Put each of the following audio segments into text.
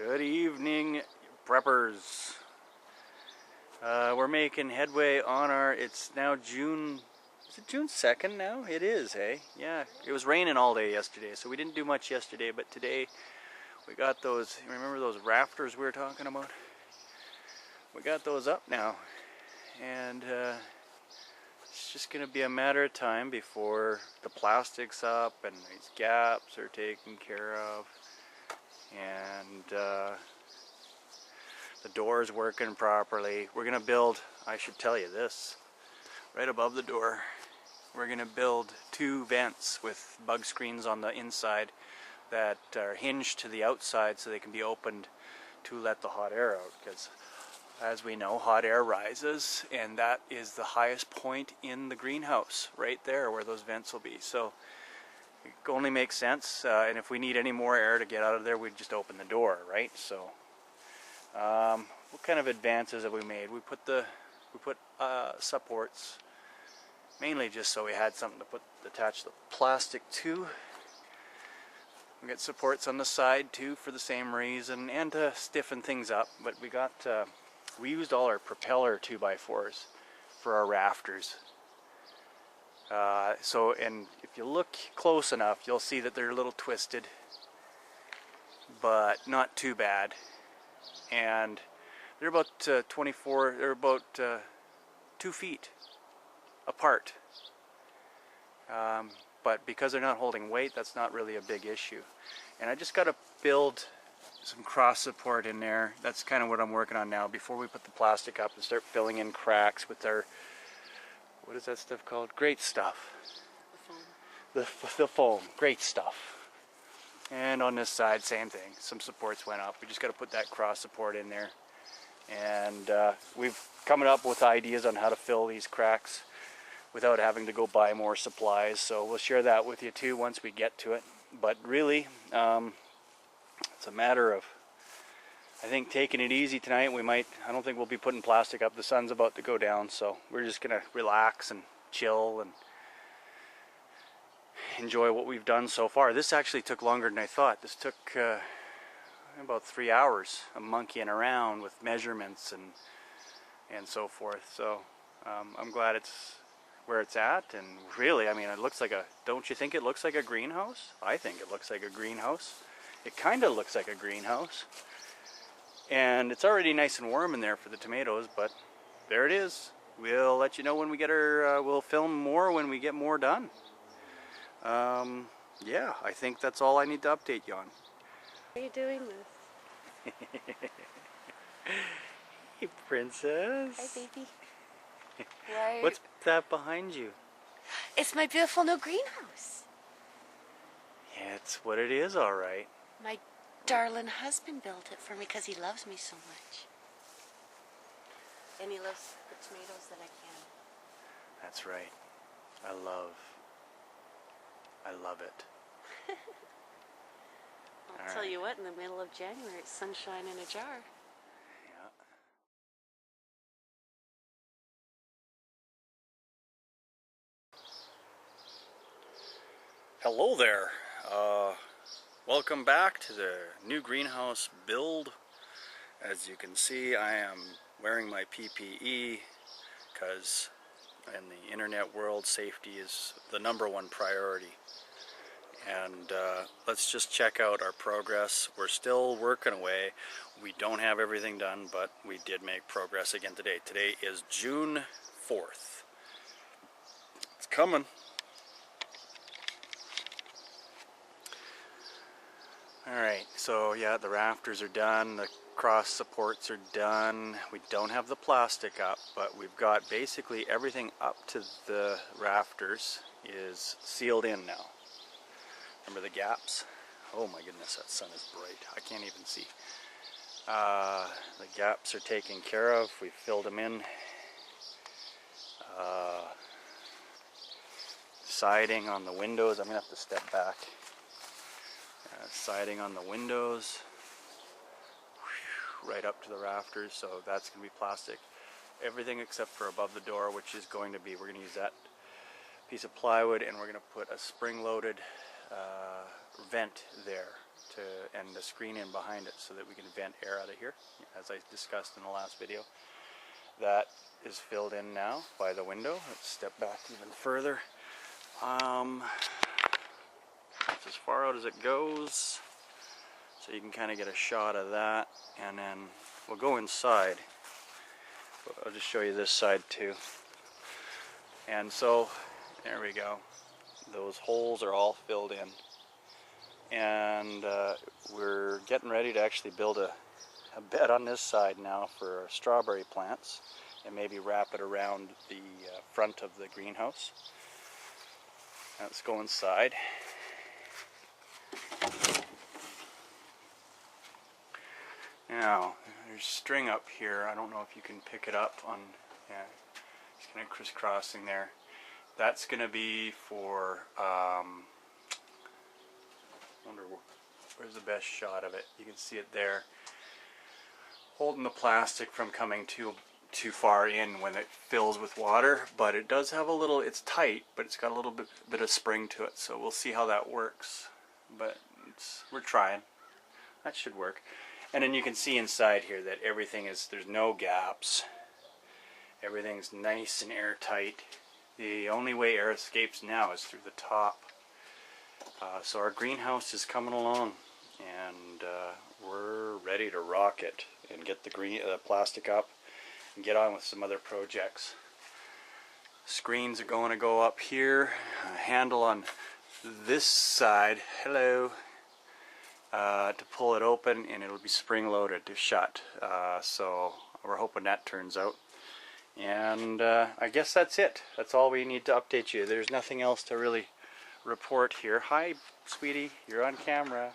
Good evening, preppers. We're making headway on our, it's now June, is it June 2nd now? It is, hey? Yeah, it was raining all day yesterday, so we didn't do much yesterday, but today we got those, remember those rafters we were talking about? We got those up now, and it's just going to be a matter of time before the plastic's up and these gaps are taken care of, and the door's working properly. We're going to build, I should tell you this, right above the door, we're going to build 2 vents with bug screens on the inside that are hinged to the outside so they can be opened to let the hot air out, because as we know, hot air rises, and that is the highest point in the greenhouse, right there where those vents will be. So it only makes sense, and if we need any more air to get out of there, we'd just open the door, right? So what kind of advances have we made? We put supports, mainly just so we had something to attach the plastic to. We got supports on the side too for the same reason, and to stiffen things up. But we used all our propeller 2x4s for our rafters. And if you look close enough, you'll see that they're a little twisted, but not too bad. And they're about 2 feet apart. But because they're not holding weight, that's not really a big issue. And I just got to build some cross support in there. That's kind of what I'm working on now before we put the plastic up and start filling in cracks with our, what is that stuff called? Great stuff. The foam. Great stuff. And on this side, same thing. Some supports went up. We just got to put that cross support in there. And we've come up with ideas on how to fill these cracks without having to go buy more supplies. So we'll share that with you too once we get to it. But really, it's a matter of, I think, taking it easy tonight. I don't think we'll be putting plastic up. The sun's about to go down, so we're just going to relax and chill and enjoy what we've done so far. This actually took longer than I thought. This took about 3 hours of monkeying around with measurements and so forth. So I'm glad it's where it's at. And really, I mean, it looks like don't you think it looks like a greenhouse? I think it looks like a greenhouse. It kind of looks like a greenhouse. And it's already nice and warm in there for the tomatoes, but there it is. We'll let you know when we get we'll film more when we get more done. Yeah, I think that's all I need to update you on. Why are you doing this? Hey, princess. Hi, baby. Why? What's that behind you? It's my beautiful new greenhouse. Yeah, it's what it is, all right. My darling husband built it for me because he loves me so much. And he loves the tomatoes that I can. That's right. I love it. I'll tell you what, in the middle of January, it's sunshine in a jar. Yeah. Hello there. Welcome back to the new greenhouse build. As you can see, I am wearing my PPE because in the internet world, safety is the #1 priority. And let's just check out our progress. We're still working away. We don't have everything done, but we did make progress again today. Today is June 4th. It's coming. Alright, so yeah, the rafters are done, the cross supports are done. We don't have the plastic up, but we've got basically everything up to the rafters is sealed in now. Remember the gaps? Oh my goodness, that sun is bright. I can't even see. The gaps are taken care of. We filled them in. Siding on the windows. I'm going to have to step back. Siding on the windows. Right up to the rafters, so that's going to be plastic. Everything except for above the door, which is going to be, we're going to use that piece of plywood, and we're going to put a spring-loaded vent there. and the screen in behind it so that we can vent air out of here, as I discussed in the last video. That is filled in now by the window. Let's step back even further. That's as far out as it goes, so you can kind of get a shot of that, and then we'll go inside. I'll just show you this side too. And so there we go. Those holes are all filled in, and we're getting ready to actually build a bed on this side now for our strawberry plants, and maybe wrap it around the front of the greenhouse. Let's go inside. Now, there's string up here. I don't know if you can pick it up on, yeah, it's kind of crisscrossing there. That's going to be for, wonder where's the best shot of it. You can see it there, holding the plastic from coming too far in when it fills with water. But it does have a little, it's tight, but it's got a little bit of spring to it. So we'll see how that works. But we're trying. That should work. And then you can see inside here that everything is, there's no gaps. Everything's nice and airtight. The only way air escapes now is through the top. So our greenhouse is coming along, and we're ready to rock it and get the plastic up and get on with some other projects. Screens are going to go up here. A handle on this side. Hello. To pull it open, and it'll be spring loaded to shut. So we're hoping that turns out. And I guess that's it. That's all we need to update you. There's nothing else to really report here. Hi, sweetie. You're on camera.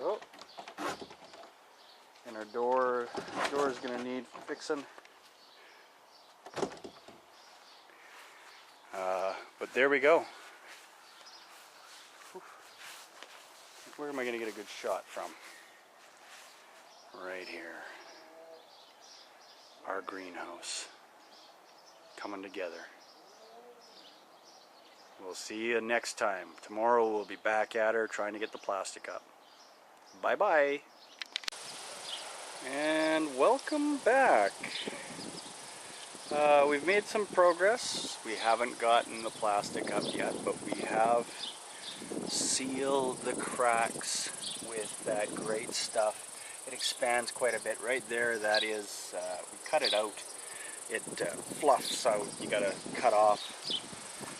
Oh. And our door is going to need fixing. But there we go. Where am I going to get a good shot from? Right here. Our greenhouse coming together. We'll see you next time. Tomorrow we'll be back at her trying to get the plastic up. Bye bye. And welcome back. We've made some progress. We haven't gotten the plastic up yet, but we have sealed the cracks with that great stuff. It expands quite a bit. Right there, that is, we cut it out. It fluffs out. You gotta cut off.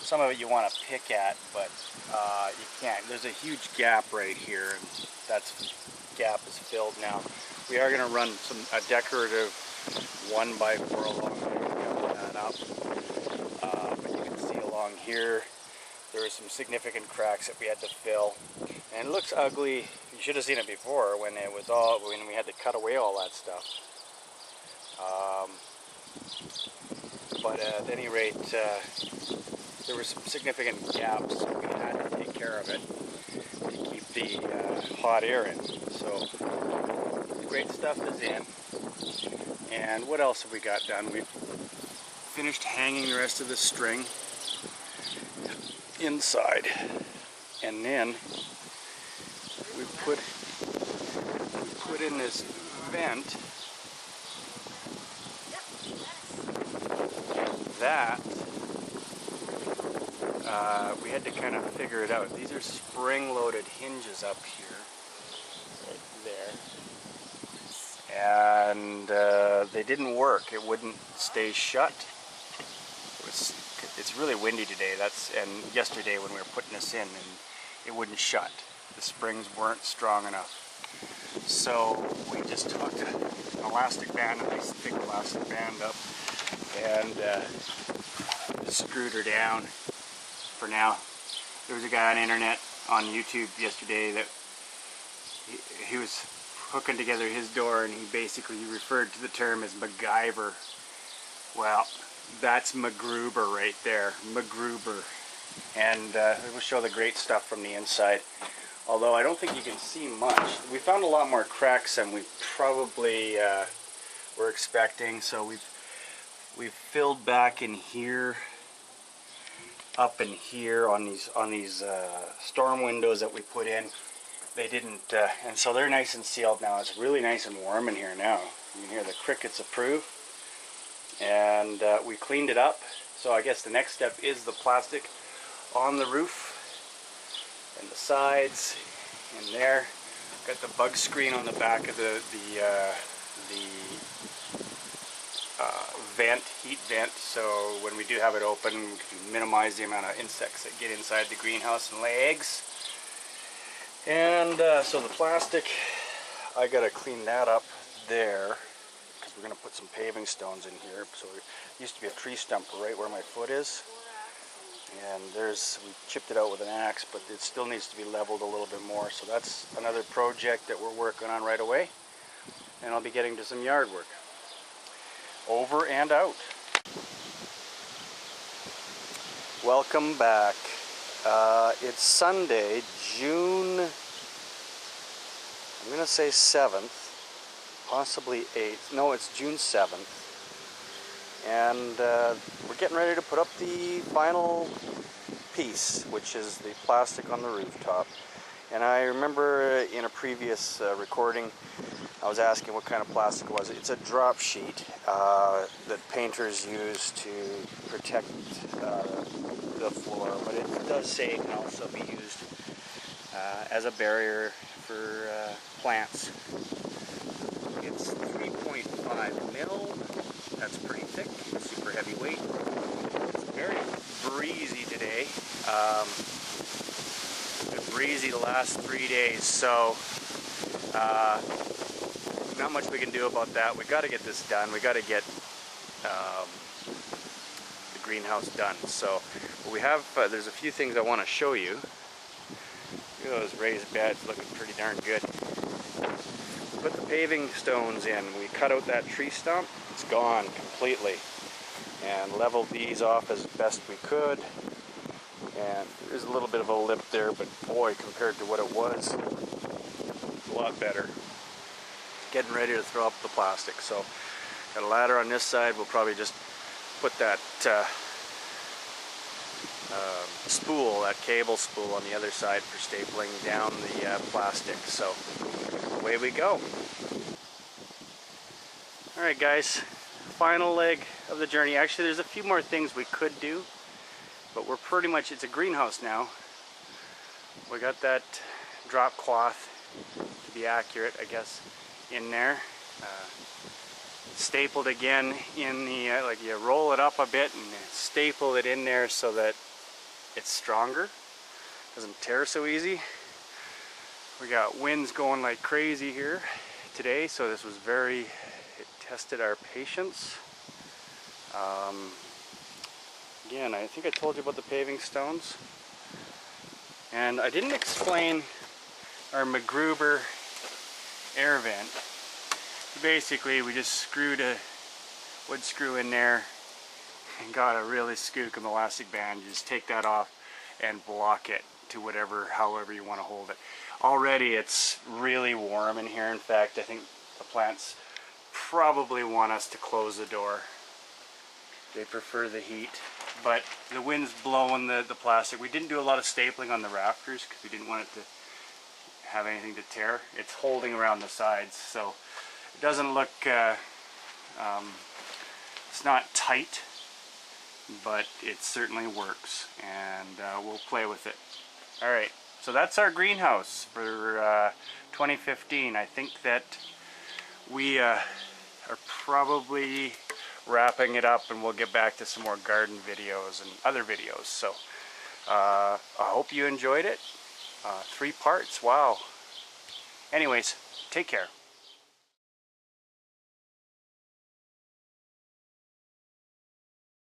Some of it you want to pick at, but you can't. There's a huge gap right here, and that gap is filled now. We are gonna run a decorative 1x4 along there to cover that up. But you can see along here, there were some significant cracks that we had to fill, and it looks ugly. You should have seen it before when we had to cut away all that stuff. But at any rate, there were some significant gaps, so we had to take care of it to keep the hot air in. So the great stuff is in. And what else have we got done? We've finished hanging the rest of the string inside, and then we put in this vent, and that we had to kind of figure it out. These are spring-loaded hinges up here, right there, and they didn't work. It wouldn't stay shut. It's really windy today. And yesterday when we were putting this in, and it wouldn't shut. The springs weren't strong enough. So we just took an elastic band, a nice thick elastic band up, and screwed her down for now. There was a guy on the internet, on YouTube yesterday, that he was hooking together his door, and he basically referred to the term as MacGyver. Well, that's MacGruber right there, MacGruber. And we'll show the great stuff from the inside. Although I don't think you can see much. We found a lot more cracks than we probably were expecting. So we've filled back in here, up in here on these storm windows that we put in, they didn't, and so they're nice and sealed now. It's really nice and warm in here now. You can hear the crickets approve. And we cleaned it up. So I guess the next step is the plastic on the roof and the sides in there. Got the bug screen on the back of the vent, heat vent, so when we do have it open, we can minimize the amount of insects that get inside the greenhouse and lay eggs. And so the plastic, I gotta clean that up there, because we're gonna put some paving stones in here. So there used to be a tree stump right where my foot is, and we chipped it out with an axe, but it still needs to be leveled a little bit more. So that's another project that we're working on right away, and I'll be getting to some yard work. Over and out. Welcome back. It's Sunday, June, I'm gonna say 7th, possibly 8th. No, it's June 7th. And we're getting ready to put up the final piece, which is the plastic on the rooftop. And I remember in a previous recording, I was asking what kind of plastic it was. It's a drop sheet that painters use to protect the floor, but it does say it can also be used as a barrier for plants. It's 3.5 mil. That's pretty thick, super heavy weight. It's very breezy today. Been breezy the last 3 days, so not much we can do about that. We got to get this done. We got to get the greenhouse done. So we have, there's a few things I want to show you. Look at those raised beds, looking pretty darn good. Put the paving stones in. We cut out that tree stump. It's gone completely. And leveled these off as best we could. And there's a little bit of a lip there, but boy, compared to what it was, a lot better. Getting ready to throw up the plastic. So got a ladder on this side. We'll probably just put that spool, that cable spool on the other side for stapling down the plastic. So away we go. Alright guys, final leg of the journey. Actually there's a few more things we could do, but we're pretty much, it's a greenhouse now. We got that drop cloth, to be accurate I guess, in there. Stapled again in the, like you roll it up a bit and staple it in there so that it's stronger, doesn't tear so easy. We got winds going like crazy here today, so this was it tested our patience. Again, I think I told you about the paving stones, and I didn't explain our MacGruber air vent. Basically we just screwed a wood screw in there and got a really skookum elastic band. You just take that off and block it to however you want to hold it. Already it's really warm in here. In fact, I think the plants probably want us to close the door. They prefer the heat, but the wind's blowing the plastic. We didn't do a lot of stapling on the rafters because we didn't want it to have anything to tear. It's holding around the sides, so it doesn't look, it's not tight, but it certainly works, and we'll play with it. Alright, so that's our greenhouse for 2015. I think that we are probably wrapping it up, and we'll get back to some more garden videos and other videos. So I hope you enjoyed it. 3 parts, wow. Anyways, take care.